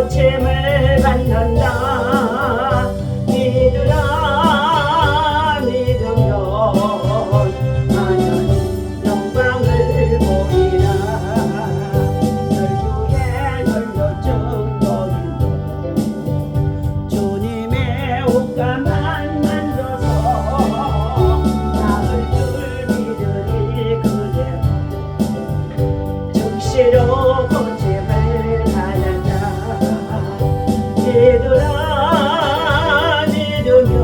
고침을 받는다. 믿으라 믿으면 나는 영광을 보리라. 열두에 열여증 너희도 주님의 옷감만 만져서 나을 줄 믿으리. 그대로 즉시로 고침을 받는다. 믿으라 믿으면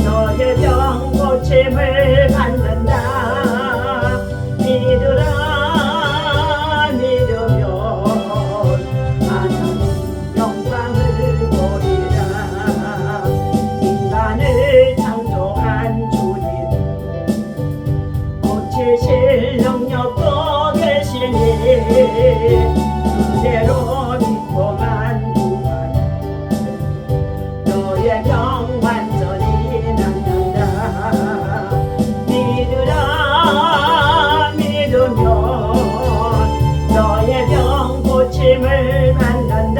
너의 병 고침을 받는다. 믿으라 믿으면 나는 영광을 보리라. 인간을 창조한 주님 고치실 능력도 계시니 그대로 믿고만 구하라. 너의 병 완전히 낫는다. 믿으라 믿으면 너의 병 고침을 받는다.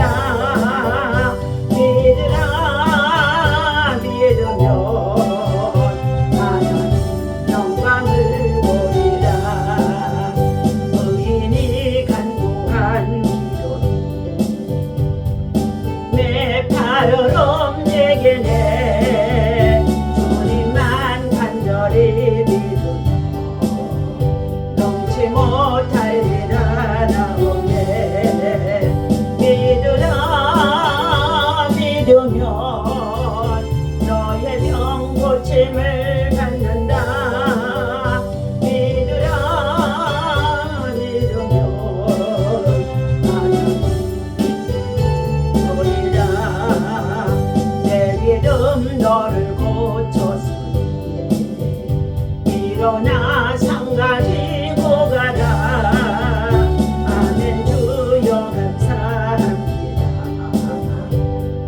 믿으라 믿으면 나는 영광을 보리라. 의인이 간구한 기도 내 팔을 엄지게네. 주님만 간절히 믿으며 넘지 못할 일 하나 없네. 믿으라 믿으면 너의 병 고침을 받는다. 믿으라 믿으면 나는 보리라. 내 믿음 너를 고쳤으니 일어나 상가지고 가라. 아멘 주여 감사합니다.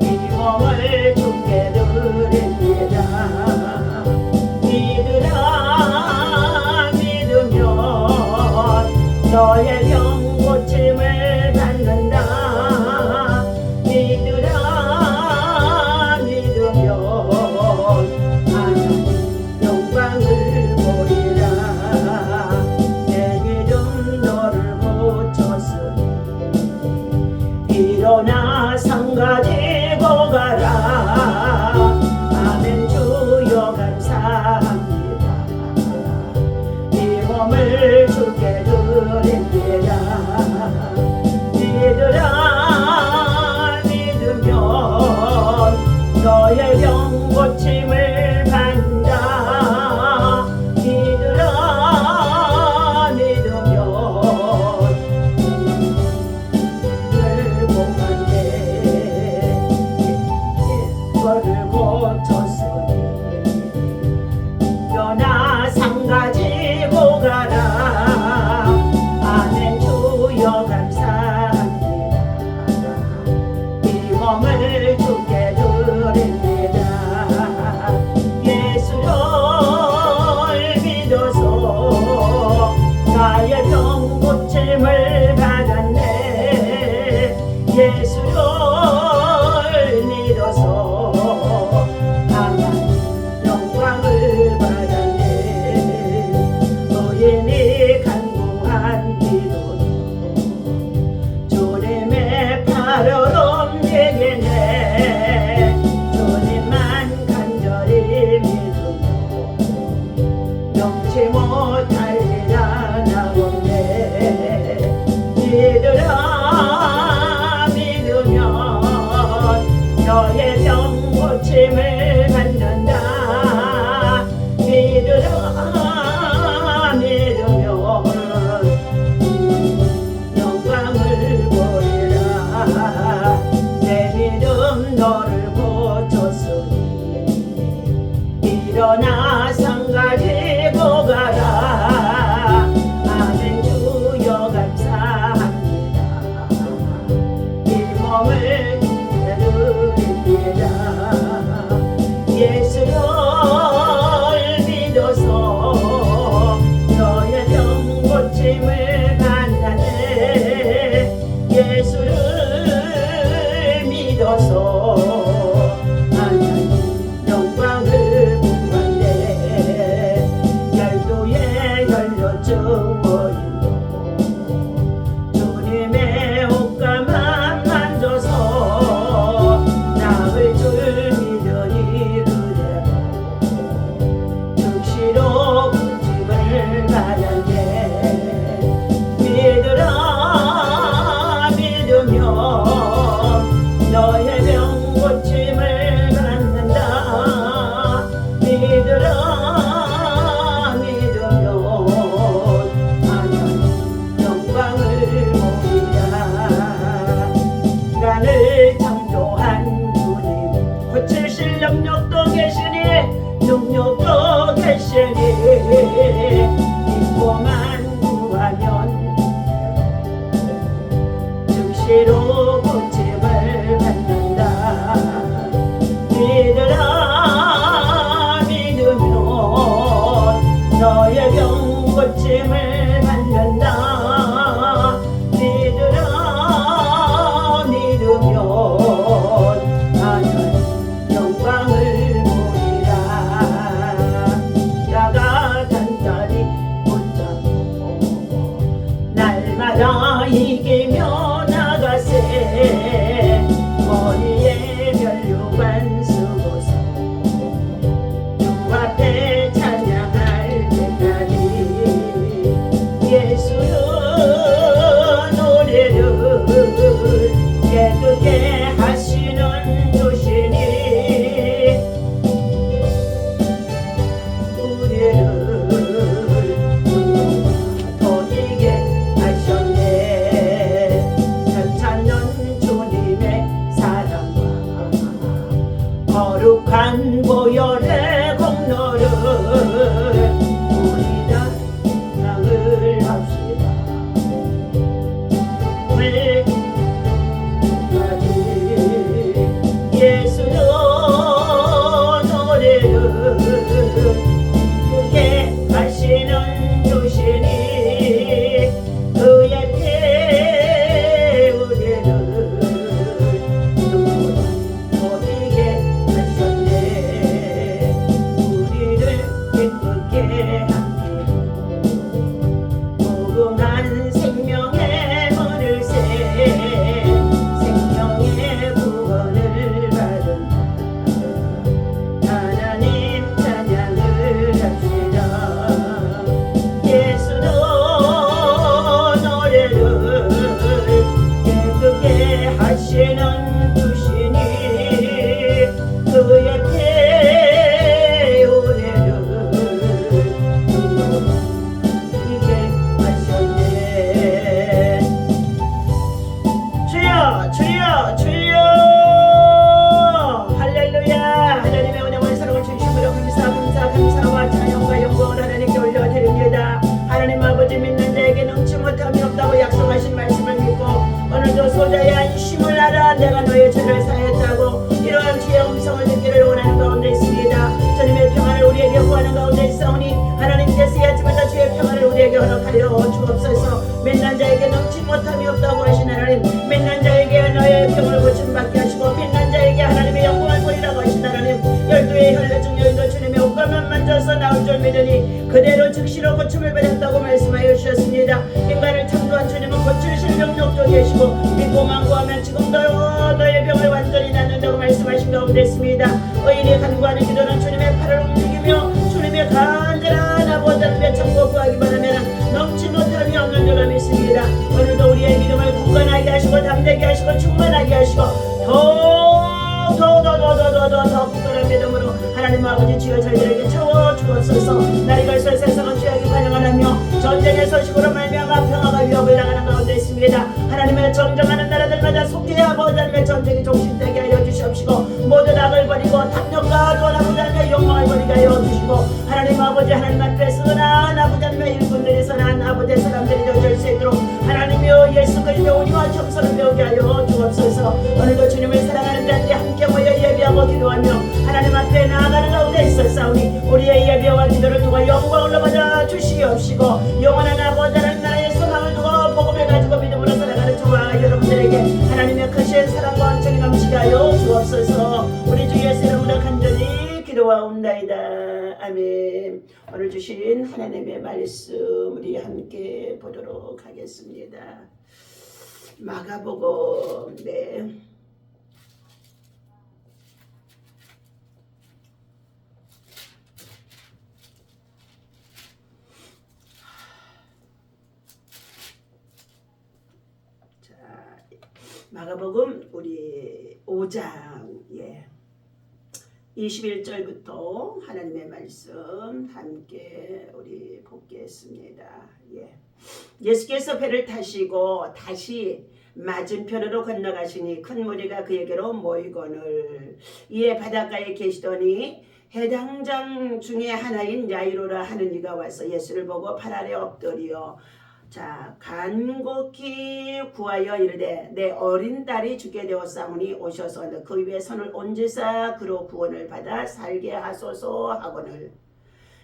이 몸을 주께 드립니다. 믿으라 믿으면 너의 병 고침을 받는다. 믿으라 믿으면 나는 영광을 보리라. 내 믿음 너를 고쳤으니 일어나 상 가지고 가라. 아멘 주여 감사합니다. 이 몸을 주께 드립니다. 믿으라 믿으면 너의 병 고침을 받는다. 믿으라 믿으면 늘 공한데 너를 고쳤으니 일어나 상 가지고 가라. 아멘 주여 감사합니다. 이 몸을 주께 드립니다. 예수를 믿어서 나의 병 고침을 받았네. 예수를 믿어서 강한 영광을 받았네. 의인이 간구한 기도는 주님의 팔을 엄지게네. 주님만 간절히 믿으며 넘지 못할 일 하나 없네. 믿으라 믿으면 너의 병 고침을 받는다. 믿으라 믿으면 영광을 보리라. 내 믿음 너를 고쳤으니 일어나 상 가지고 가라. 아멘 주여 감사합니다. 이 몸을 드립니다. 예수를 믿어서 너의 병 고침을 받았네. 예수를 다시로 고침을 받는다. 믿으라 믿으면 너의 병 고침을 받는다. 믿으라 믿으면 하나님 영광을 보리라. 나가 단단히 붙잡고 날마다 이기며 나가세. 머리에 면류관 쓰고서 주 앞에 찬양할 때까지 예수는 노래를 깨끗게 하시는 주시니 우리를 더디게 하셨네. 편찮는 주님의 사랑과 거룩한 보혈의 공로를 우리 다 향을 합시다. 끝까지 예수는 노래를 크게 하시는 주시니 그의 피 우리를 누구보다 더디게 하셨네. 우리를 기쁘게 함기고 무궁한 생명의 문을 세 생명의 구원을 받은다. 하나님 찬양을 합시다. 예수는 노래를 깨끗게 하시는 주시니 그의 피 우리를 이게 하셨네. 주여 주여 주여 할렐루야. 하나님의 은혜와 사랑을 주심으로 감사와 찬양과 영광을 하나님께 올려드립니다. 하나님 아버지 믿는 자에게 능치 못함이 없다고 약속하신 말씀을 믿고 오늘도 소자의 안심을 알아 내가 너의 죄를 사했다고 이러한 주의 음성을 듣기를 원하는 가운데 있습니다. 주님의 평안을 우리에게 구하는 가운데 있사오니 하나님께서 이 아침마다 주의 평안을 우리에게 허락하려 주옵소서. 맨난 자에게 능치 못함이 없다고 하신 하나님, 맨난 자에게 너의 병을 고침받게 하시고 빛난 자에게 하나님의 영광을 보이라고 하신 하나님, 열두의 혈례증 여인도 주님의 옷가만 만져서 나올 줄 믿으니 그대로 즉시로 고침을 받았다고 말씀하여 주셨습니다. 인간을 창조한 주님은 고치실 능력도 계시고 믿고만 구하면 지금도 너의 병을 완전히 낫는다고 말씀하신 가운데 있습니다. 의인이 간구하는 기도는 주님의 팔을 움직이며 주님의 간절한 아버지의 참고 구하기 바라면 넘치 못함이 없는 줄로 믿습니다. 오늘도 우리의 믿음을 굳건하게 하시고 담대게 하시고 충만하게 하시고 더 굳건한 믿음으로 하나님 아버지 주여 저희들에게 채워 주옵소서. 날이 갈수록 세상은 죄악이 반영하며 전쟁의 소식으로 말미암아 평화가 위협을 당하는 가운데 있습니다. 하나님의 정정하는 나라들마다 속죄 아버지 하나님의 전쟁이 종식되게 하여 주시옵시고 모든 악을 버리고 탐욕과 돈 아버지 하나님의 욕망을 버리게 하여 주시고 하나님 아버지 하나님 앞에 선한 아버지 하나님의 일꾼들이 선한 아버지의 사람들이 되어줄 수 있도록 하나님이여 예수 그리스도의 온유와 겸손을 배우게 하여 주옵소서. 오늘도 주님을 사랑하는 자들이 함께 모여 예배하고 기도하며 하나님 앞에 나아가는 가운데 있었사오니 우리의 예배와 기도를 두고 영광을 받아 주시옵시고 영원한 아버지 하나님 나라의 소망을 두고 복음을 가지고 믿음으로 살아가는 저와 여러분들에게 하나님의 크신 사랑과 은총이 넘치게 하여 주옵소서. 우리 주 예수 이름으로 간절히 기도하옵나이다. 아멘. 오늘 주신 하나님의 말씀 우리 함께 보도록 하겠습니다. 마가복음 마가복음 우리 5장 21절부터 하나님의 말씀 함께 우리 보겠습니다. 예수께서 배를 타시고 다시 맞은편으로 건너가시니 큰 무리가 그에게로 모이거늘 이에 바닷가에 계시더니 해당장 중에 하나인 야이로라 하는 이가 와서 예수를 보고 발 아래 엎드려 자, 간곡히 구하여 이르되 내 어린 딸이 죽게 되었사오니 오셔서 그 위에 손을 얹으사 그로 구원을 받아 살게 하소서 하거늘.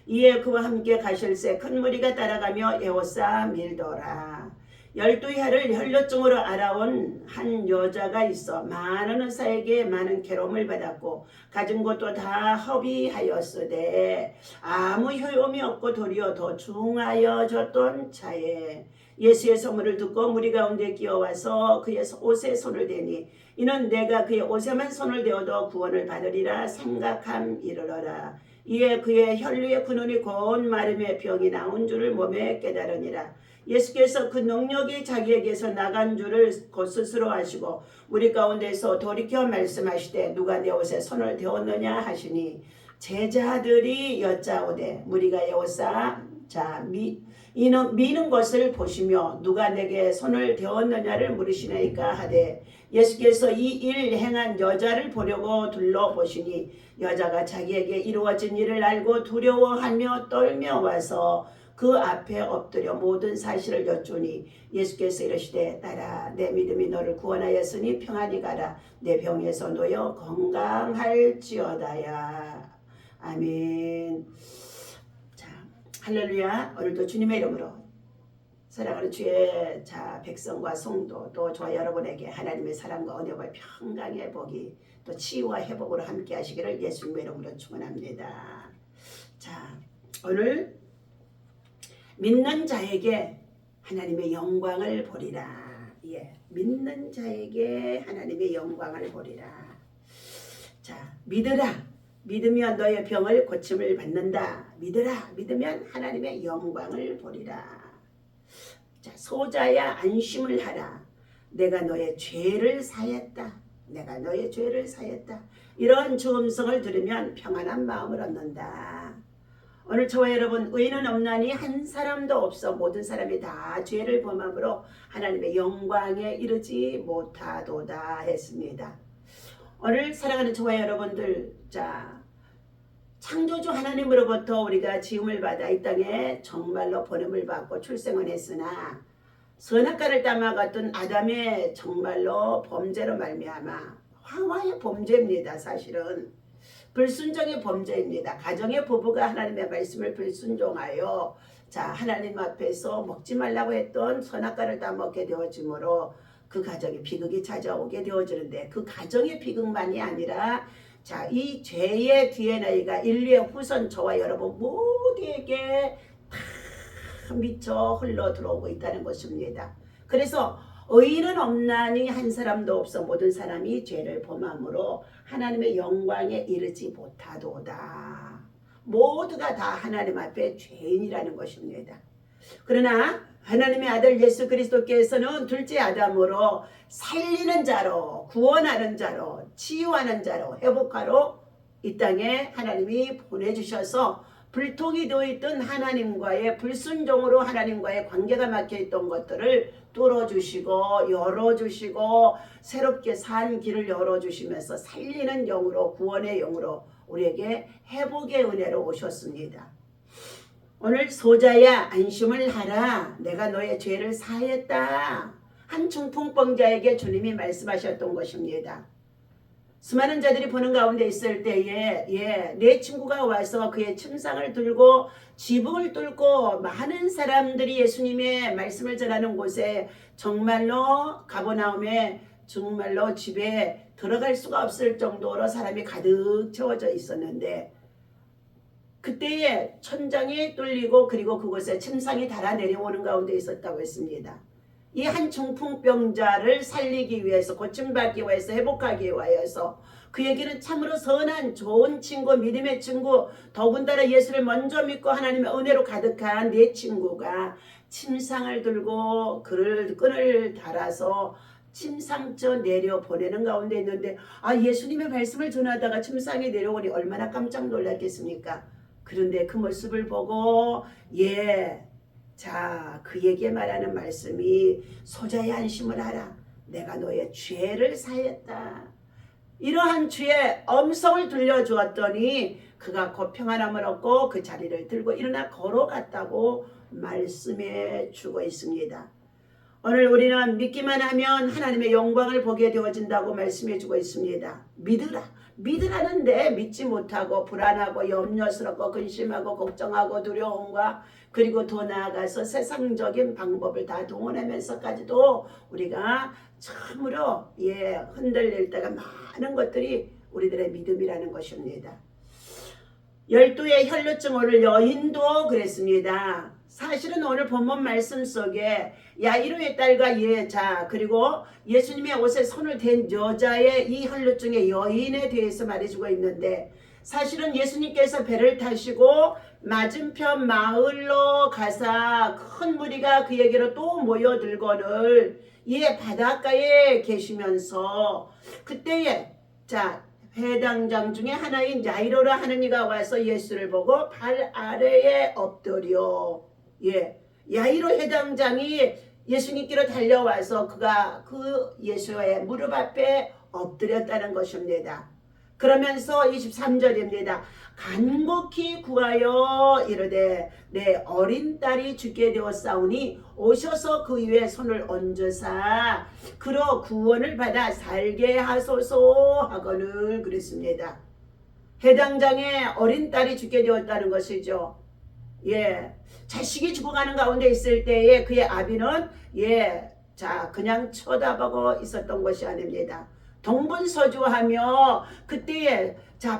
이에 그와 함께 가실새 큰 무리가 따라가며 에워싸 밀더라. 12해를 혈뇨증으로 알아온 한 여자가 있어 많은 의사에게 많은 괴로움을 받았고 가진 것도 다 허비하였으되 아무 효용이 없고 도리어 더 중하여졌던 차에 예수의 소문을 듣고 무리 가운데 끼어와서 그의 옷에 손을 대니 이는 내가 그의 옷에만 손을 대어도 구원을 받으리라 생각함 이르러라. 이에 그의 혈류의 근원이 곧 마름의 병이 나온 줄을 몸에 깨달으니라. 예수께서 그 능력이 자기에게서 나간 줄을 곧 스스로 아시고 우리 가운데서 돌이켜 말씀하시되 누가 내 옷에 손을 대었느냐 하시니 제자들이 여짜오되 무리가 에워싸 미는 것을 보시며 누가 내게 손을 대었느냐를 물으시나이까 하되 예수께서 이 일 행한 여자를 보려고 둘러보시니 여자가 자기에게 이루어진 일을 알고 두려워하며 떨며 와서 그 앞에 엎드려 모든 사실을 여쭈니 예수께서 이르시되 딸아 내 믿음이 너를 구원하였으니 평안히 가라 내 병에서 놓여 건강할지어다야. 아멘. 자, 할렐루야. 오늘도 주님의 이름으로 사랑하는 주의 백성과 성도 또 저와 여러분에게 하나님의 사랑과 언약과 평강의 복이 또 치유와 회복으로 함께 하시기를 예수님의 이름으로 축원합니다. 자, 오늘 믿는 자에게 하나님의 영광을 보리라. 예, 믿는 자에게 하나님의 영광을 보리라. 자, 믿으라. 믿으면 너의 병을 고침을 받는다. 믿으라. 믿으면 하나님의 영광을 보리라. 자, 소자야 안심을 하라. 내가 너의 죄를 사했다. 내가 너의 죄를 사했다. 이러한 주 음성을 들으면 평안한 마음을 얻는다. 오늘 저와 여러분 의인은 없나니 한 사람도 없어 모든 사람이 다 죄를 범함으로 하나님의 영광에 이르지 못하도다 했습니다. 오늘 사랑하는 저와 여러분들 창조주 하나님으로부터 우리가 지음을 받아 이 땅에 정말로 보냄을 받고 출생을 했으나 선악과를 따먹었던 아담의 정말로 범죄로 말미암아 하와의 범죄입니다. 사실은 불순종의 범죄입니다. 가정의 부부가 하나님의 말씀을 불순종하여 하나님 앞에서 먹지 말라고 했던 선악과를 따먹게 되어지므로 그 가정에 비극이 찾아오게 되어지는데 그 가정의 비극만이 아니라 이 죄의 DNA가 인류의 후손 저와 여러분 모두에게 다 미쳐 흘러 들어오고 있다는 것입니다. 그래서 의인은 없나니 한 사람도 없어 모든 사람이 죄를 범함으로 하나님의 영광에 이르지 못하도다. 모두가 다 하나님 앞에 죄인이라는 것입니다. 그러나 하나님의 아들 예수 그리스도께서는 둘째 아담으로 살리는 자로 구원하는 자로 치유하는 자로 회복하러 이 땅에 하나님이 보내주셔서 불통이 되어 있던 하나님과의 불순종으로 하나님과의 관계가 막혀있던 것들을 뚫어주시고 열어주시고 새롭게 산 길을 열어주시면서 살리는 영으로 구원의 영으로 우리에게 회복의 은혜로 오셨습니다. 오늘 소자야 안심을 하라. 내가 너의 죄를 사했다. 한 중풍병자에게 주님이 말씀하셨던 것입니다. 수많은 자들이 보는 가운데 있을 때에 내 친구가 와서 그의 침상을 들고 지붕을 뚫고 많은 사람들이 예수님의 말씀을 전하는 곳에 정말로 가버나움에 정말로 집에 들어갈 수가 없을 정도로 사람이 가득 채워져 있었는데 그때에 천장이 뚫리고 그리고 그곳에 침상이 달아 내려오는 가운데 있었다고 했습니다. 이 한 중풍병자를 살리기 위해서 고침받기 위해서 회복하기 위해서 그에게는 참으로 선한 좋은 친구 믿음의 친구 더군다나 예수를 먼저 믿고 하나님의 은혜로 가득한 내 친구가 침상을 들고 끈을 달아서 침상저 내려 보내는 가운데 있는데 예수님의 말씀을 전하다가 침상에 내려오니 얼마나 깜짝 놀랐겠습니까? 그런데 그 모습을 보고 그에게 말하는 말씀이 소자의 안심을 하라. 내가 너의 죄를 사했다. 이러한 주의 음성을 들려주었더니 그가 곧 평안함을 얻고 그 자리를 들고 일어나 걸어갔다고 말씀해 주고 있습니다. 오늘 우리는 믿기만 하면 하나님의 영광을 보게 되어진다고 말씀해 주고 있습니다. 믿으라는데 믿지 못하고 불안하고 염려스럽고 근심하고 걱정하고 두려움과 그리고 더 나아가서 세상적인 방법을 다 동원하면서까지도 우리가 참으로 흔들릴 때가 많은 것들이 우리들의 믿음이라는 것입니다. 12의 혈루증 오늘 여인도 그랬습니다. 사실은 오늘 본문 말씀 속에 야이로의 딸과 예자 그리고 예수님의 옷에 손을 댄 여자의 이 혈루증의 여인에 대해서 말해주고 있는데, 사실은 예수님께서 배를 타시고 맞은편 마을로 가사 큰 무리가 그에게로 또 모여들거늘 이에 바닷가에 계시면서 그때에 회당장 중에 하나인 야이로라 하는 이가 와서 예수를 보고 발 아래에 엎드려. 야이로 회당장이 예수님께로 달려와서 그가 그 예수의 무릎 앞에 엎드렸다는 것입니다. 그러면서 23절입니다. 간곡히 구하여 이르되 내 어린 딸이 죽게 되었사오니 오셔서 그 위에 손을 얹으사 그로 구원을 받아 살게 하소서 하거늘 그랬습니다. 회당장의 어린 딸이 죽게 되었다는 것이죠. 자식이 죽어가는 가운데 있을 때에 그의 아비는 그냥 쳐다보고 있었던 것이 아닙니다. 동분서주하며 그때에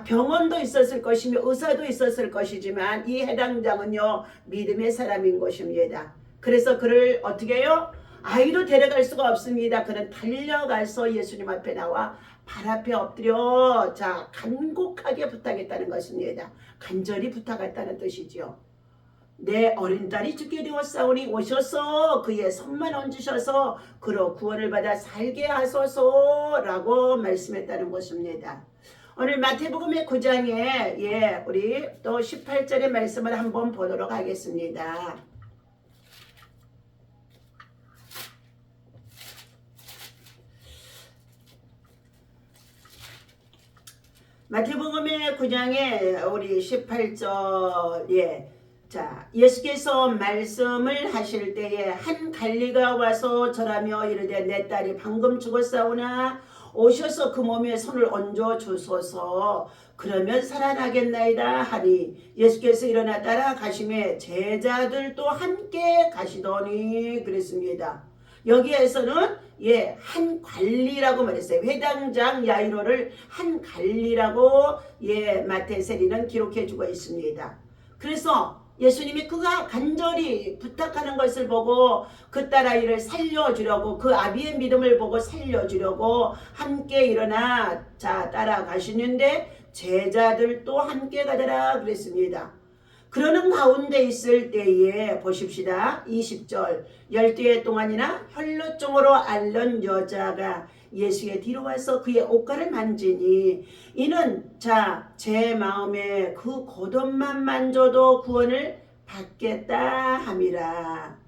병원도 있었을 것이며 의사도 있었을 것이지만 이 해당장은요 믿음의 사람인 것입니다. 그래서 그를 어떻게 해요? 아이도 데려갈 수가 없습니다. 그는 달려가서 예수님 앞에 나와 발 앞에 엎드려 간곡하게 부탁했다는 것입니다. 간절히 부탁했다는 뜻이지요. 내 어린 딸이 죽게 되었사오니 오셔서 그의 손만 얹으셔서 그로 구원을 받아 살게 하소서라고 말씀했다는 것입니다. 오늘 마태복음의 9장에 우리 또 18절의 말씀을 한번 보도록 하겠습니다. 마태복음의 9장에 우리 18절 예수께서 말씀을 하실 때에 한 관리가 와서 절하며 이르되 내 딸이 방금 죽었사오나 오셔서 그 몸에 손을 얹어 주소서 그러면 살아나겠나이다 하니 예수께서 일어나 따라가심에 제자들도 함께 가시더니 그랬습니다. 여기에서는 한 관리라고 말했어요. 회당장 야이로를 한 관리라고 마태세리는 기록해주고 있습니다. 그래서 예수님이 그가 간절히 부탁하는 것을 보고 그 딸아이를 살려주려고 그 아비의 믿음을 보고 살려주려고 함께 일어나 따라가시는데 제자들도 함께 가더라 그랬습니다. 그러는 가운데 있을 때에 보십시다. 20절 12해 동안이나 혈루증으로 앓는 여자가 예수의 뒤로 와서 그의 옷가를 만지니 이는 제 마음에 그 겉옷만 만져도 구원을 받겠다 함이라.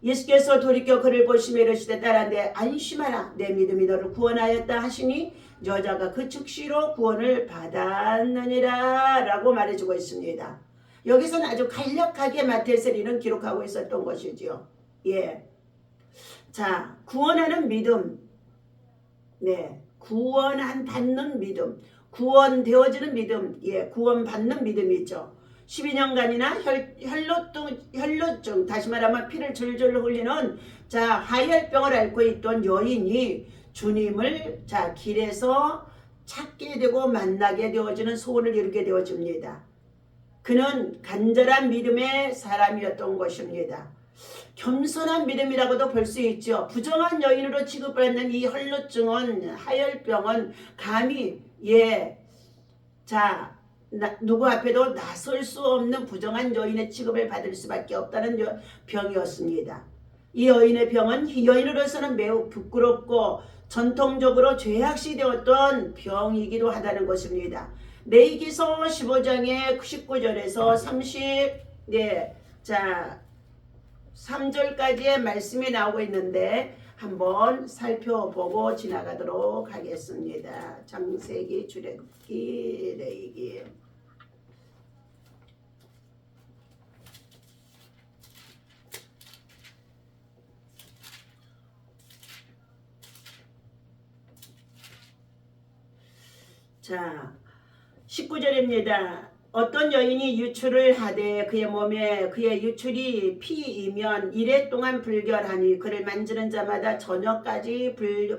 예수께서 돌이켜 그를 보시며 이르시되 딸아 내 안심하라 내 믿음이 너를 구원하였다 하시니 여자가 그 즉시로 구원을 받았느니라 라고 말해주고 있습니다. 여기서는 아주 간략하게 마태세리는 기록하고 있었던 것이지요. 구원하는 믿음, 구원받는 믿음, 구원되어지는 믿음, 구원받는 믿음이죠. 12년간이나 혈루증, 다시 말하면 피를 줄줄 흘리는 하혈병을 앓고 있던 여인이 주님을 길에서 찾게 되고 만나게 되어지는 소원을 이루게 되어집니다. 그는 간절한 믿음의 사람이었던 것입니다. 겸손한 믿음이라고도 볼 수 있죠. 부정한 여인으로 취급받는 이 혈루증은 하혈병은 감히 누구 앞에도 나설 수 없는 부정한 여인의 취급을 받을 수밖에 없다는 병이었습니다. 이 여인의 병은 여인으로서는 매우 부끄럽고 전통적으로 죄악시되었던 병이기도 하다는 것입니다. 레위기서 15장의 19절에서 3절까지의 말씀이 나오고 있는데 한번 살펴보고 지나가도록 하겠습니다. 창세기, 출애굽기, 레위기. 자, 19절입니다. 어떤 여인이 유출을 하되 그의 몸에 그의 유출이 피이면 이래 동안 불결하니 그를 만지는 자마다 저녁까지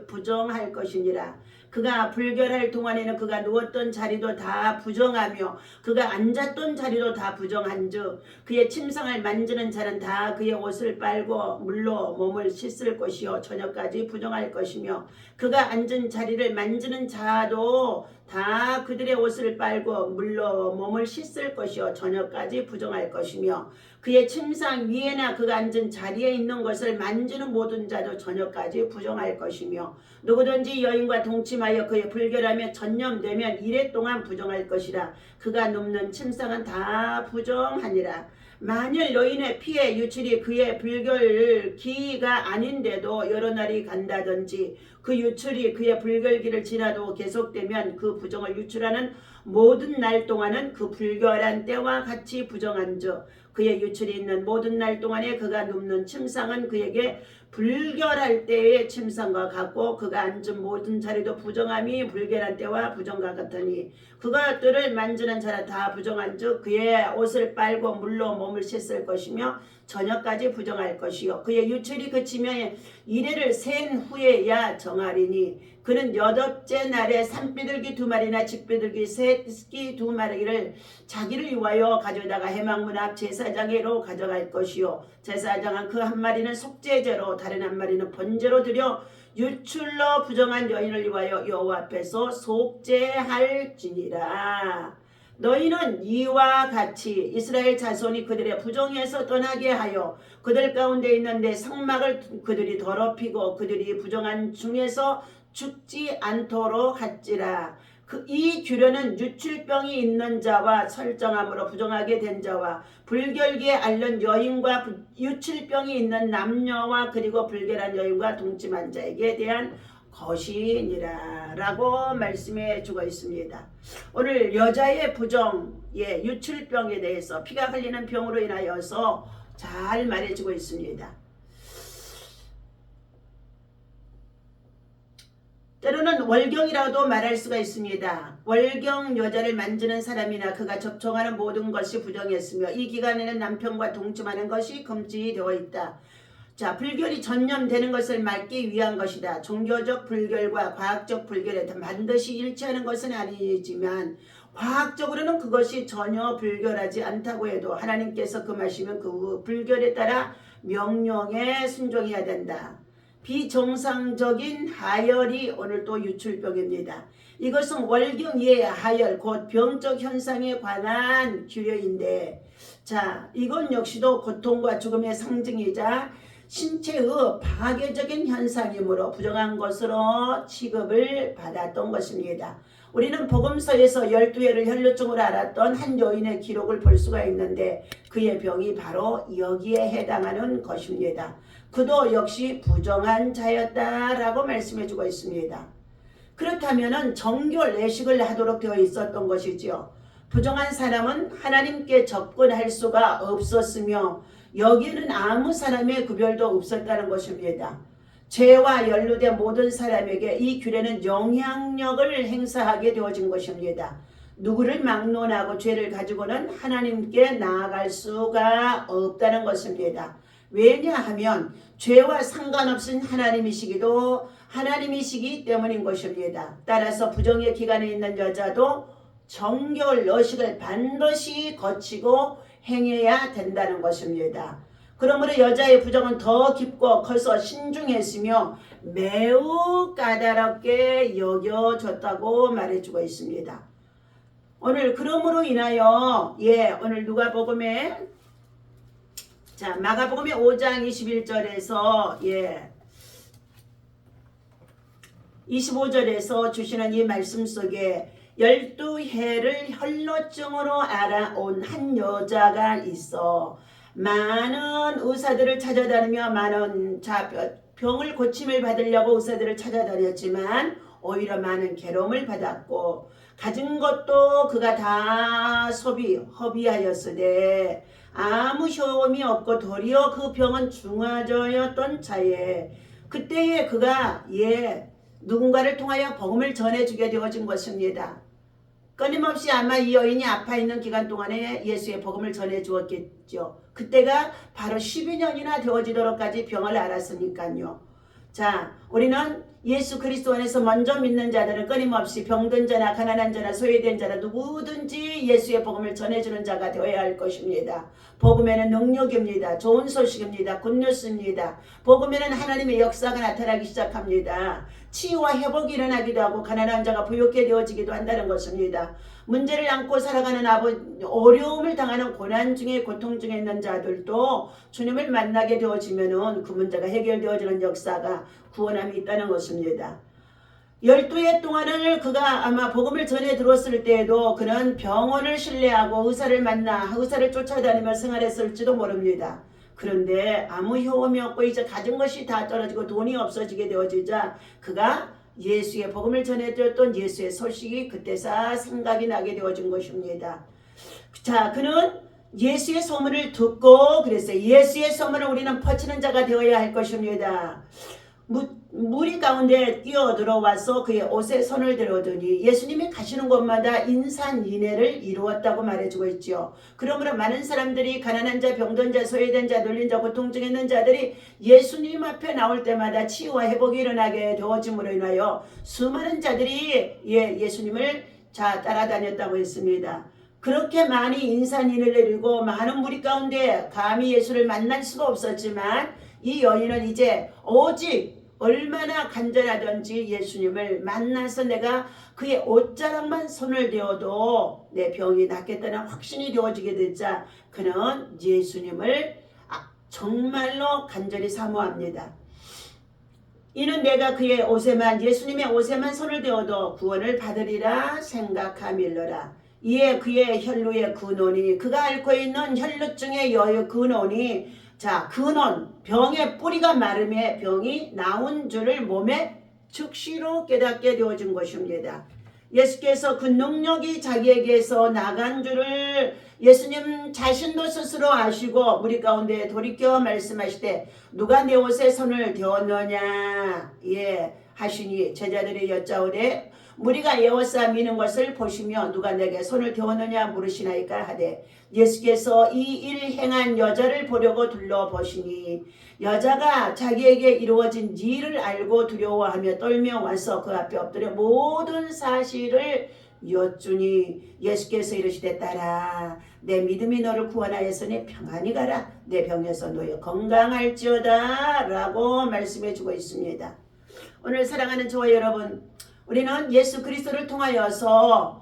부정할 것이니라. 그가 불결할 동안에는 그가 누웠던 자리도 다 부정하며 그가 앉았던 자리도 다 부정한즉 그의 침상을 만지는 자는 다 그의 옷을 빨고 물로 몸을 씻을 것이요 저녁까지 부정할 것이며 그가 앉은 자리를 만지는 자도 다 그들의 옷을 빨고 물로 몸을 씻을 것이요 저녁까지 부정할 것이며 그의 침상 위에나 그가 앉은 자리에 있는 것을 만지는 모든 자도 저녁까지 부정할 것이며 누구든지 여인과 동침하여 그의 불결하며 전념되면 이래 동안 부정할 것이라. 그가 눕는 침상은 다 부정하니라. 만일 여인의 피에 유출이 그의 불결기가 아닌데도 여러 날이 간다든지 그 유출이 그의 불결기를 지나도 계속되면 그 부정을 유출하는 모든 날 동안은 그 불결한 때와 같이 부정한즉 그의 유출이 있는 모든 날 동안에 그가 눕는 침상은 그에게 불결할 때의 침상과 같고 그가 앉은 모든 자리도 부정함이 불결한 때와 부정과 같으니 그것들을 만지는 자라 다 부정한즉 그의 옷을 빨고 물로 몸을 씻을 것이며 저녁까지 부정할 것이요 그의 유출이 그치면 이래를 센 후에야 정하리니 그는 여덟째 날에 산비둘기 2마리나 직비둘기 새끼 2마리를 자기를 위하여 가져다가 회막문 앞 제사장에로 가져갈 것이요 제사장은 그 한 마리는 속죄제로 다른 한 마리는 번제로 드려 유출로 부정한 여인을 위하여 여호와 앞에서 속죄할지니라. 너희는 이와 같이 이스라엘 자손이 그들의 부정에서 떠나게 하여 그들 가운데 있는 내 성막을 그들이 더럽히고 그들이 부정한 중에서 죽지 않도록 할지라. 이 규례는 유출병이 있는 자와 설정함으로 부정하게 된 자와 불결기에 앓는 여인과 유출병이 있는 남녀와 그리고 불결한 여인과 동침한 자에게 대한 것이니라 라고 말씀해 주고 있습니다. 오늘 여자의 부정, 유출병에 대해서 피가 흘리는 병으로 인하여서 잘 말해주고 있습니다. 때로는 월경이라고도 말할 수가 있습니다. 월경 여자를 만지는 사람이나 그가 접촉하는 모든 것이 부정했으며 이 기간에는 남편과 동침하는 것이 금지되어 있다. 자, 불결이 전념되는 것을 막기 위한 것이다. 종교적 불결과 과학적 불결에 반드시 일치하는 것은 아니지만 과학적으로는 그것이 전혀 불결하지 않다고 해도 하나님께서 금하시면 그 불결에 따라 명령에 순종해야 된다. 비정상적인 하열이 오늘 또 유출병입니다. 이것은 월경의 하열 곧 병적 현상에 관한 규례인데 자 이건 역시도 고통과 죽음의 상징이자 신체의 파괴적인 현상이므로 부정한 것으로 취급을 받았던 것입니다. 우리는 복음서에서 12회를 혈루증으로 앓았던 한 여인의 기록을 볼 수가 있는데 그의 병이 바로 여기에 해당하는 것입니다. 그도 역시 부정한 자였다라고 말씀해주고 있습니다. 그렇다면 정결 내식을 하도록 되어 있었던 것이지요. 부정한 사람은 하나님께 접근할 수가 없었으며 여기에는 아무 사람의 구별도 없었다는 것입니다. 죄와 연루된 모든 사람에게 이 규례는 영향력을 행사하게 되어진 것입니다. 누구를 막론하고 죄를 가지고는 하나님께 나아갈 수가 없다는 것입니다. 왜냐하면 죄와 상관없인 하나님이시기 때문인 것입니다. 따라서 부정의 기간에 있는 여자도 정결 여식을 반드시 거치고 행해야 된다는 것입니다. 그러므로 여자의 부정은 더 깊고 커서 신중했으며 매우 까다롭게 여겨졌다고 말해주고 있습니다. 오늘 그러므로 인하여 오늘 누가복음에 마가복음의 5장 21절에서 25절에서 주시는 이 말씀 속에 12해를 혈루증으로 알아온 한 여자가 있어 많은 의사들을 찾아다니며 병을 고침을 받으려고 의사들을 찾아다녔지만 오히려 많은 괴로움을 받았고 가진 것도 그가 다 허비하였으되 아무 효험이 없고 도리어 그 병은 중화되었던 차에 그때에 그가 누군가를 통하여 복음을 전해주게 되어진 것입니다. 끊임없이 아마 이 여인이 아파 있는 기간 동안에 예수의 복음을 전해 주었겠죠. 그때가 바로 12년이나 되어지도록까지 병을 앓았으니까요. 자, 우리는 예수 그리스도 안에서 먼저 믿는 자들은 끊임없이 병든 자나 가난한 자나 소외된 자나 누구든지 예수의 복음을 전해주는 자가 되어야 할 것입니다. 복음에는 능력입니다. 좋은 소식입니다. 굿뉴스입니다. 복음에는 하나님의 역사가 나타나기 시작합니다. 치유와 회복이 일어나기도 하고 가난한 자가 부유하게 되어지기도 한다는 것입니다. 문제를 안고 살아가는 어려움을 당하는 고난 중에 고통 중에 있는 자들도 주님을 만나게 되어지면은 그 문제가 해결되어지는 역사가 구원함이 있다는 것입니다. 12해 동안을 그가 아마 복음을 전해 들었을 때에도 그는 병원을 신뢰하고 의사를 만나 의사를 쫓아다니며 생활했을지도 모릅니다. 그런데 아무 효험이 없고 이제 가진 것이 다 떨어지고 돈이 없어지게 되어지자 그가 예수의 복음을 전해드렸던 예수의 소식이 그때서 생각이 나게 되어진 것입니다. 자, 그는 예수의 소문을 듣고 그랬어요. 예수의 소문을 우리는 퍼치는 자가 되어야 할 것입니다. 무리 가운데 뛰어들어와서 그의 옷에 손을 대어더니 예수님이 가시는 곳마다 인산인해를 이루었다고 말해주고 있죠. 그러므로 많은 사람들이 가난한 자, 병든 자, 소외된 자, 눌린 자, 고통 중에 있는 자들이 예수님 앞에 나올 때마다 치유와 회복이 일어나게 되어짐으로 인하여 수많은 자들이 예수님을 따라다녔다고 했습니다. 그렇게 많이 인산인해를 이루고 많은 무리 가운데 감히 예수를 만날 수가 없었지만 이 여인은 이제 오직 얼마나 간절하든지 예수님을 만나서 내가 그의 옷자락만 손을 대어도 내 병이 낫겠다는 확신이 되어지게 되자 그는 예수님을 정말로 간절히 사모합니다. 이는 내가 그의 옷에만 예수님의 옷에만 손을 대어도 구원을 받으리라 생각함일러라. 이에 그의 혈루의 근원이 그가 앓고 있는 혈루증의 여의 근원이 근원, 병의 뿌리가 마름에 병이 나온 줄을 몸에 즉시로 깨닫게 되어진 것입니다. 예수께서 그 능력이 자기에게서 나간 줄을 예수님 자신도 스스로 아시고 무리 가운데 돌이켜 말씀하시되 누가 내 옷에 손을 대었느냐 하시니 제자들이 여짜오되 무리가 에워싸 미는 것을 보시며 누가 내게 손을 대었느냐 물으시나이까 하되 예수께서 이 일 행한 여자를 보려고 둘러보시니 여자가 자기에게 이루어진 일을 알고 두려워하며 떨며 와서 그 앞에 엎드려 모든 사실을 여쭈니 예수께서 이르시되 딸아 내 믿음이 너를 구원하였으니 평안히 가라 내 병에서 너희 건강할지어다 라고 말씀해 주고 있습니다. 오늘 사랑하는 저와 여러분, 우리는 예수 그리스도를 통하여서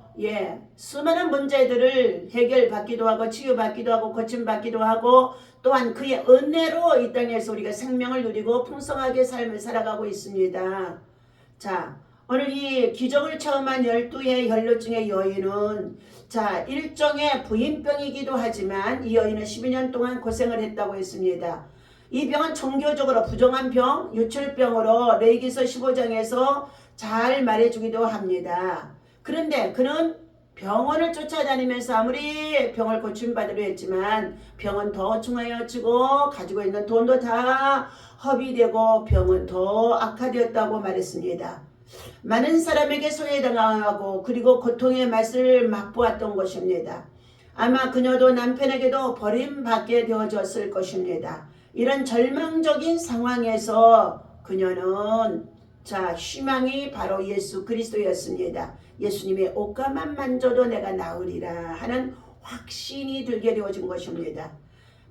수많은 문제들을 해결받기도 하고 치유받기도 하고 고침받기도 하고 또한 그의 은혜로 이 땅에서 우리가 생명을 누리고 풍성하게 삶을 살아가고 있습니다. 자, 오늘 이 기적을 체험한 12의 혈루증의 여인은 일종의 부인병이기도 하지만 이 여인은 12년 동안 고생을 했다고 했습니다. 이 병은 종교적으로 부정한 병, 유출병으로 레위기서 15장에서 잘 말해주기도 합니다. 그런데 그는 병원을 쫓아다니면서 아무리 병을 고침받으려 했지만 병은 더 중하여지고 가지고 있는 돈도 다 허비되고 병은 더 악화되었다고 말했습니다. 많은 사람에게 소외당하고 그리고 고통의 맛을 맛보았던 것입니다. 아마 그녀도 남편에게도 버림받게 되어졌을 것입니다. 이런 절망적인 상황에서 그녀는 희망이 바로 예수 그리스도였습니다. 예수님의 옷가만 만져도 내가 나으리라 하는 확신이 들게 되어진 것입니다.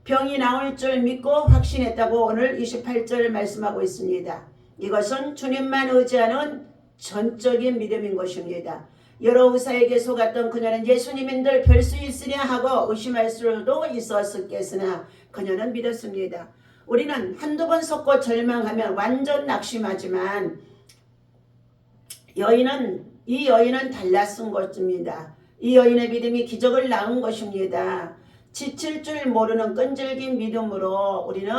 병이 나을 줄 믿고 확신했다고 오늘 28절 말씀하고 있습니다. 이것은 주님만 의지하는 전적인 믿음인 것입니다. 여러 의사에게 속았던 그녀는 예수님인들 별 수 있으랴 하고 의심할 수도 있었겠으나 그녀는 믿었습니다. 우리는 한두 번 속고 절망하면 완전 낙심하지만 이 여인은 달랐은 것입니다. 이 여인의 믿음이 기적을 낳은 것입니다. 지칠 줄 모르는 끈질긴 믿음으로 우리는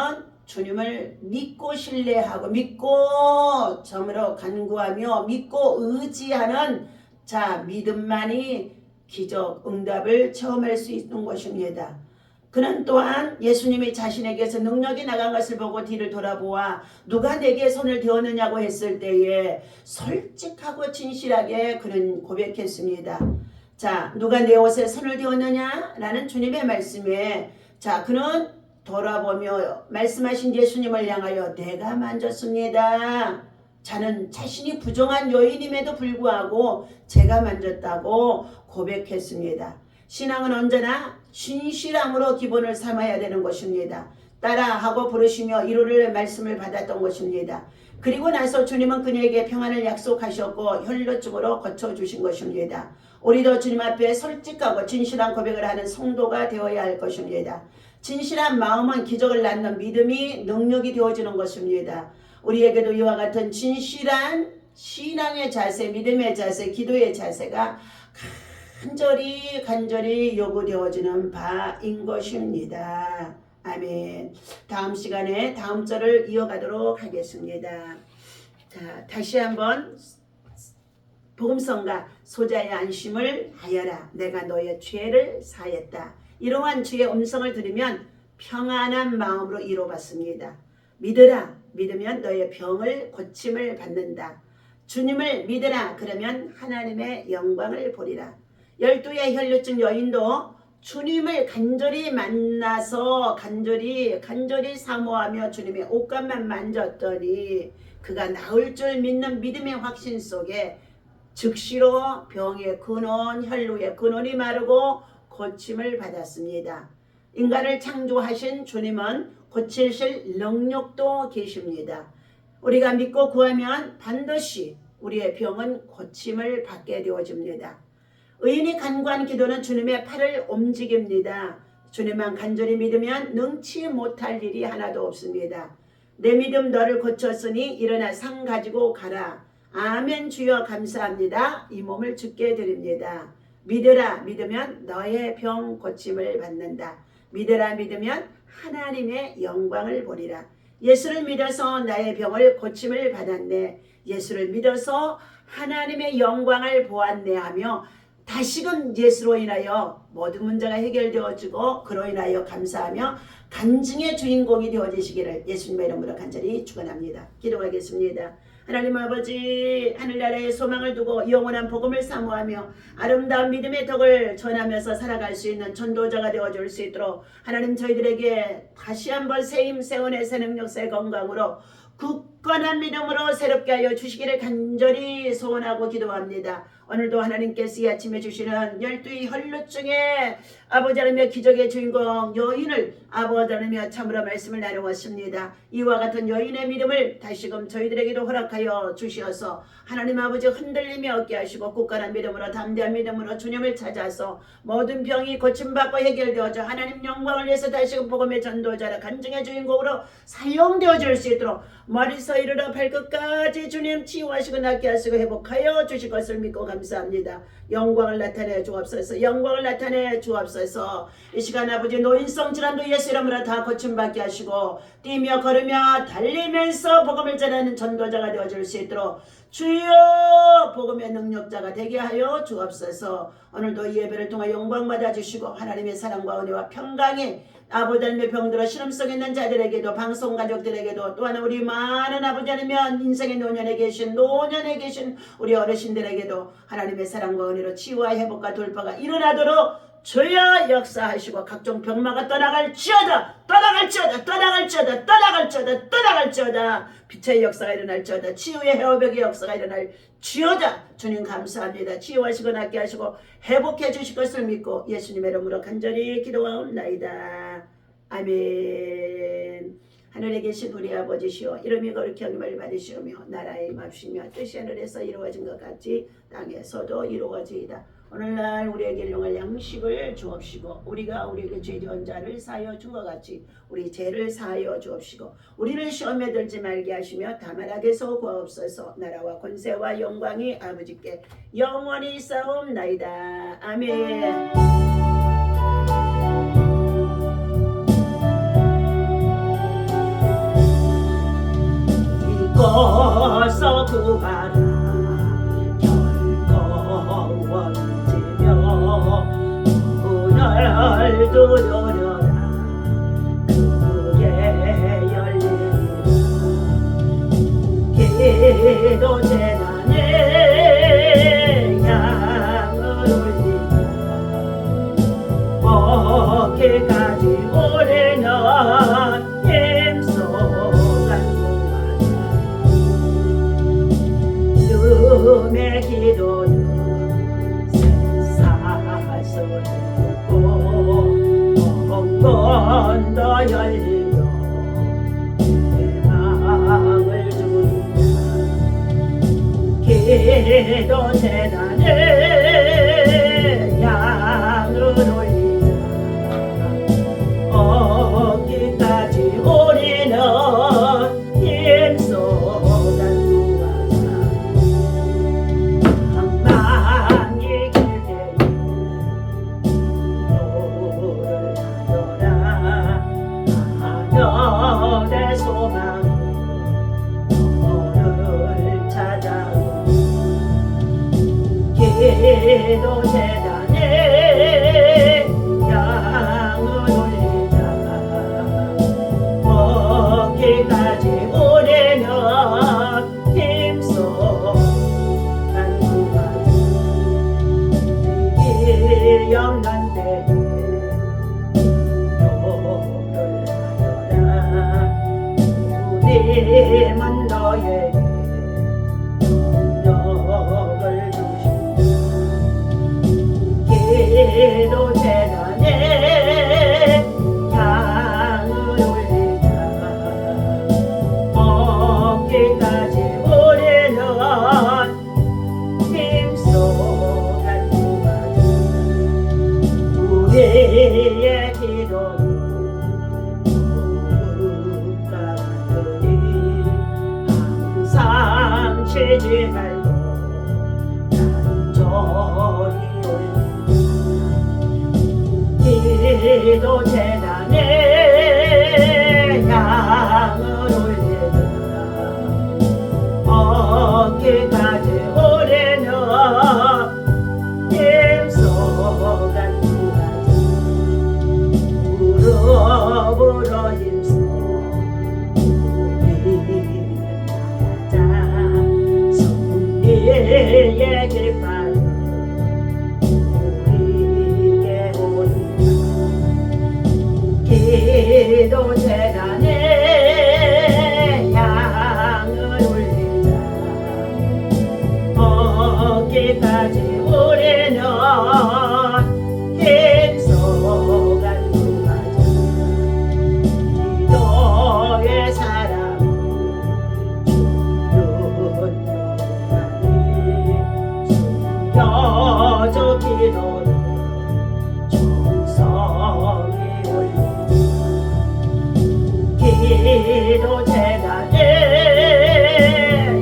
주님을 믿고 신뢰하고 믿고 점으로 간구하며 믿고 의지하는 믿음만이 기적, 응답을 체험할 수 있는 것입니다. 그는 또한 예수님이 자신에게서 능력이 나간 것을 보고 뒤를 돌아보아 누가 내게 손을 대었느냐고 했을 때에 솔직하고 진실하게 그는 고백했습니다. 자, 누가 내 옷에 손을 대었느냐? 라는 주님의 말씀에 자, 그는 돌아보며 말씀하신 예수님을 향하여 내가 만졌습니다. 자는 자신이 부정한 여인임에도 불구하고 제가 만졌다고 고백했습니다. 신앙은 언제나 진실함으로 기본을 삼아야 되는 것입니다. 따라하고 부르시며 이루를 말씀을 받았던 것입니다. 그리고 나서 주님은 그녀에게 평안을 약속하셨고 혈루증으로 고쳐주신 것입니다. 우리도 주님 앞에 솔직하고 진실한 고백을 하는 성도가 되어야 할 것입니다. 진실한 마음은 기적을 낳는 믿음이 능력이 되어지는 것입니다. 우리에게도 이와 같은 진실한 신앙의 자세, 믿음의 자세, 기도의 자세가 간절히 요구되어지는 바인 것입니다. 아멘. 다음 시간에 다음 절을 이어가도록 하겠습니다. 자, 다시 한번 복음성가 소자의 안심을 하여라. 내가 너의 죄를 사했다. 이러한 주의 음성을 들으면 평안한 마음으로 이루어받습니다. 믿으라. 믿으면 너의 병을 고침을 받는다. 주님을 믿으라. 그러면 하나님의 영광을 보리라. 12의 혈루증 여인도 주님을 간절히 만나서 간절히 사모하며 주님의 옷감만 만졌더니 그가 나을 줄 믿는 믿음의 확신 속에 즉시로 병의 근원, 혈루의 근원이 마르고 고침을 받았습니다. 인간을 창조하신 주님은 고치실 능력도 계십니다. 우리가 믿고 구하면 반드시 우리의 병은 고침을 받게 되어집니다. 의인이 간구한 기도는 주님의 팔을 움직입니다. 주님만 간절히 믿으면 능치 못할 일이 하나도 없습니다. 내 믿음 너를 고쳤으니 일어나 상 가지고 가라. 아멘. 주여 감사합니다. 이 몸을 주께 드립니다. 믿으라. 믿으면 너의 병 고침을 받는다. 믿으라. 믿으면 하나님의 영광을 보리라. 예수를 믿어서 나의 병을 고침을 받았네. 예수를 믿어서 하나님의 영광을 보았네 하며 다시금 예수로 인하여 모든 문제가 해결되어지고 그로 인하여 감사하며 간증의 주인공이 되어지시기를 예수님의 이름으로 간절히 축원합니다. 기도하겠습니다. 하나님 아버지, 하늘나라의 소망을 두고 영원한 복음을 사모하며 아름다운 믿음의 덕을 전하면서 살아갈 수 있는 전도자가 되어줄 수 있도록 하나님 저희들에게 다시 한번 새 힘, 새 은혜, 새 능력, 새 건강으로 굳건한 믿음으로 새롭게 하여 주시기를 간절히 소원하고 기도합니다. 오늘도 하나님께서 이 아침에 주시는 12의 혈루증의 아버지 하나님의 기적의 주인공 여인을 아버지 하나님의 참으로 말씀을 나누었습니다. 이와 같은 여인의 믿음을 다시금 저희들에게도 허락하여 주시어서 하나님 아버지 흔들림이 없게 하시고 굳건한 믿음으로 담대한 믿음으로 주님을 찾아서 모든 병이 고침받고 해결되어져 하나님 영광을 위해서 다시금 복음의 전도자라 간증의 주인공으로 사용되어질 수 있도록 머리서 이르러 발끝까지 주님 치유하시고 낫게 하시고 회복하여 주실 것을 믿고 감사합니다. 영광을 나타내 주옵소서. 영광을 나타내 주옵소서. 이 시간 아버지 노인성 질환도 예수 이름으로 다 고침받게 하시고 뛰며 걸으며 달리면서 복음을 전하는 전도자가 되어줄 수 있도록 주여 복음의 능력자가 되게 하여 주옵소서. 오늘도 이 예배를 통해 영광 받아주시고 하나님의 사랑과 은혜와 평강이 아버지 하나님의 병들어 신음성 있는 자들에게도 방송 가족들에게도 또한 우리 많은 아버지 하나님 인생의 노년에 계신 우리 어르신들에게도 하나님의 사랑과 은혜로 치유와 회복과 돌파가 일어나도록 주여 역사하시고 각종 병마가 떠나갈지어다 빛의 역사가 일어날지어다 치유의 회복의 역사가 일어날지어다. 주님 감사합니다. 치유하시고 낫게 하시고 회복해 주실 것을 믿고 예수님의 이름으로 간절히 기도하옵나이다. 아멘. 하늘에 계신 우리 아버지시여 이름이 거룩히 여김을 받으시오며 나라에 임하시며 뜻이 하늘에서 이루어진 것 같이 땅에서도 이루어지이다. 오늘날 우리에게 일용할 양식을 주옵시고 우리가 우리에게 죄지은 자를 사하여 준 것 같이 우리 죄를 사하여 주옵시고 우리를 시험에 들지 말게 하시며 다만 악에서 구하옵소서. 나라와 권세와 영광이 아버지께 영원히 싸움나이다. 아멘. 믿고서 구하라 결코 원지며 문을 두드려라 크게 열리리라. 기도 재난에 향을 올리라 기도는 샘사슬 듣고 벙벙더 열리며 대망을 주리라. 기도 재단에 양을 올리자. 어디까지 우리는 힘쏟아 누워자. 방망이 길대에 기도를 하더라. 하늘의 소망은 너를 찾아오. 기도 재단에 양을 올리자. 거기까지 우리는 힘써 간구하자. 이 없는 데에 기도를 하더라. 주님은 너에게 능력을 주신다. 기도 재단에 향을 올리자. 거기까지 우리는 힘써 간구하자. 우리의 기도는 무릎과 같으니 항상 쉬지 말고 간절히 올리자. 기도 재단에 양을 올리자. 어깨까지 우리는 힘써 간구하자. 무릎으로 힘써 우리는 나가자. 승리의 길바를 우리에게 오리라. 기도 재단에 양을 올리자. 어디까지 우리는 힘써 간구하자. 기도의 사랑은 주는 여전히 숨겨져 기도는 정성이 올리자. 기도 재단에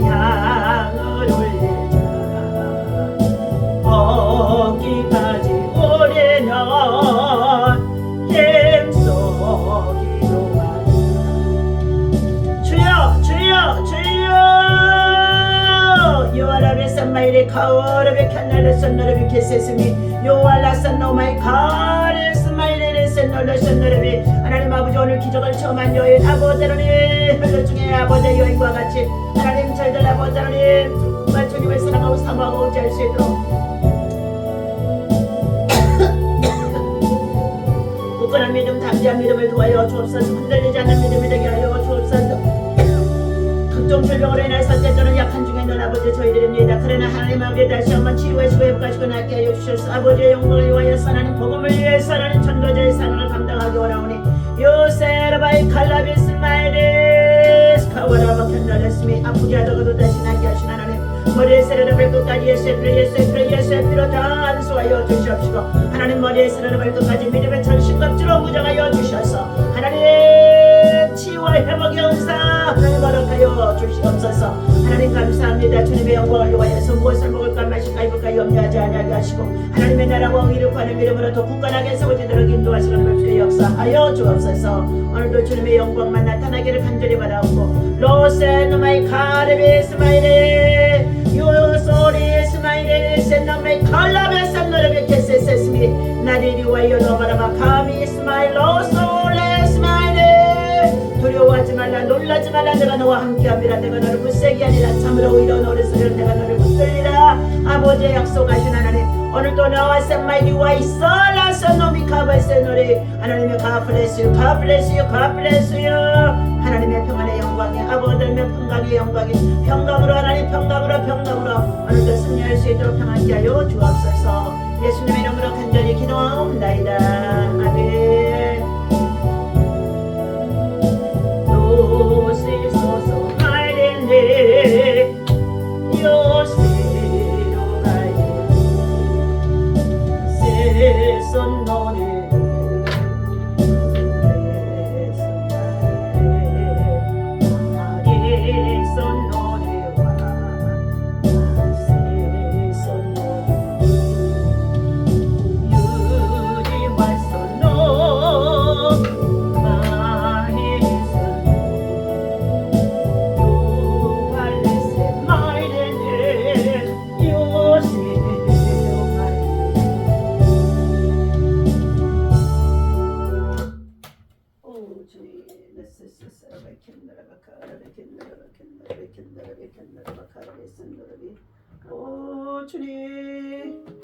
양을 올리자. 거기까지 우리는 힘써 기도하자. 주여 주여 주여 요아라베 산마이레 카오라베 칸나레 선너레베 케세스미 요알라 산노마이 카레 스마이레레 센너레 선너레베. 하나님 아버지, 오늘 기적을 처음한 여인 아버지 하나님, 그 중에 아버지 여인과 같이 하나님 저희들 아버지 하나님 정말 주님을 사랑하고 사모하고 의지할 수 있도록 굳건한 믿음, 담대한 믿음을 도하여 주옵소서. 흔들리지 않는 믿음이 되게 하여 주옵소서. 각종 질병으로 인해서 때때는 약한 중에 있는 아버지 저희들입니다. 그러나 하나님 아버지 다시 한번 치유하시고 회복하시고 낫게 하여 주셔서 아버지의 영광을 위하여서 하나님 복음을 위해서 하나님 전도자의 사랑을 감당하기 원하오니 요세라바이 칼라비스 마이레스 카와라바 캔달레스미. 아프게 하다가도 다시 낫게 하신 하나님, 머리에 세르르 발끝까지 예수의 다 안수하여 주시옵시고 하나님 머리에 세르르 발끝까지 믿음의 전신갑주로 무장하여 주셔서 하나님 치유와 회복의 은사 하나님 허락하여 주시옵소서. 하나님 감사합니다. 주님의 영광을 위하여서 무엇을 먹을까 마실까 입을까 염려하지 아니하게 하시고 하나님의 나라와 의를 구하는 믿음으로 더 굳건하게 세워지도록 인도하시는 법주의 역사하여 주옵소서. 오늘도 주님의 영광만 나타나기를 간절히 바라옵고 로세노마이 카레베 스마일레 요소리 스마일레 세노마이 칼라베 산노레베 케세세스미 나리리 와이어 노바라바 카미 스마일 로소레 스마일레. 두려워하지 말라, 놀라지 말라. 내가 너와 함께함이라. 내가 너를 굳세게 하리라. 참으로 의로운 오른손으로 내가 너를 붙들리라. 아버지의 약속하신 하나님, 오늘도 나와 샘마이디와 있어라서 놈이 가버세 노래 하나님의 God bless you, God bless you, God bless you. 하나님의 평안의 영광 영광이 아버지면 평강의 영광이 평강으로 하나님 평강으로 오늘도 승리할 수 있도록 평안케 하여 주옵소서. 예수님의 이름으로 간절히 기도하옵나이다. 아멘. 요시소서 말했네 요시로 가야 세손 노래 오 주님